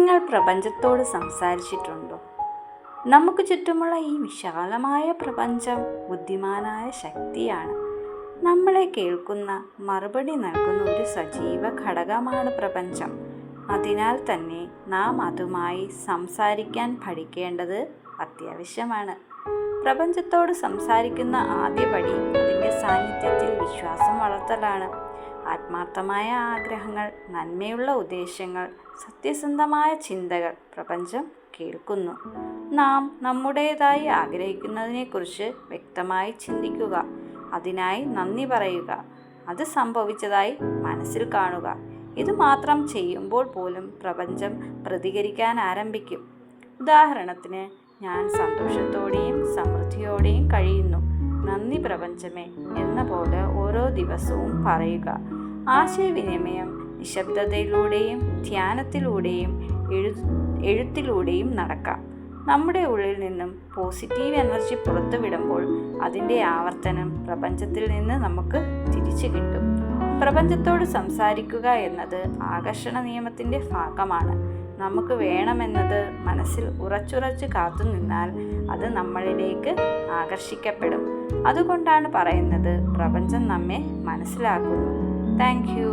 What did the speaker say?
നിങ്ങൾ പ്രപഞ്ചത്തോട് സംസാരിച്ചിട്ടുണ്ടോ? നമുക്ക് ചുറ്റുമുള്ള ഈ വിശാലമായ പ്രപഞ്ചം ബുദ്ധിമാനായ ശക്തിയാണ്. നമ്മളെ കേൾക്കുന്ന, മറുപടി നൽകുന്ന ഒരു സജീവ ഘടകമാണ് പ്രപഞ്ചം. അതിനാൽ തന്നെ നാം അതുമായി സംസാരിക്കാൻ പഠിക്കേണ്ടത് അത്യാവശ്യമാണ്. പ്രപഞ്ചത്തോട് സംസാരിക്കുന്ന ആദ്യപടി അതിൻ്റെ സാന്നിധ്യത്തിൽ വിശ്വാസം വളർത്തലാണ്. ആത്മാർത്ഥമായ ആഗ്രഹങ്ങൾ, നന്മയുള്ള ഉദ്ദേശങ്ങൾ, സത്യസന്ധമായ ചിന്തകൾ പ്രപഞ്ചം കേൾക്കുന്നു. നാം നമ്മുടേതായി ആഗ്രഹിക്കുന്നതിനെക്കുറിച്ച് വ്യക്തമായി ചിന്തിക്കുക. അതിനായി നന്ദി പറയുക. അത് സംഭവിച്ചതായി മനസ്സിൽ കാണുക. ഇത് മാത്രം ചെയ്യുമ്പോൾ പോലും പ്രപഞ്ചം പ്രതികരിക്കാൻ ആരംഭിക്കും. ഉദാഹരണത്തിന്, ഞാൻ സന്തോഷത്തോടെയും സമൃദ്ധിയോടെയും കഴിയുന്നു, നന്ദി പ്രപഞ്ചമേ എന്ന പോലെ ഓരോ ദിവസവും പറയുക. ആശയവിനിമയം നിശബ്ദതയിലൂടെയും ധ്യാനത്തിലൂടെയും എഴുത്തിലൂടെയും നടക്കാം. നമ്മുടെ ഉള്ളിൽ നിന്നും പോസിറ്റീവ് എനർജി പുറത്തുവിടുമ്പോൾ അതിൻ്റെ ആവർത്തനം പ്രപഞ്ചത്തിൽ നിന്ന് നമുക്ക് തിരിച്ചു കിട്ടും. പ്രപഞ്ചത്തോട് സംസാരിക്കുക എന്നത് ആകർഷണ നിയമത്തിൻ്റെ ഭാഗമാണ്. നമുക്ക് വേണമെന്നത് മനസ്സിൽ ഉറച്ചുറച്ച് കാത്തുനിന്നാൽ അത് നമ്മളിലേക്ക് ആകർഷിക്കപ്പെടും. അതുകൊണ്ടാണ് പറയുന്നത്, പ്രപഞ്ചം നമ്മെ മനസ്സിലാക്കുന്നു. Thank you.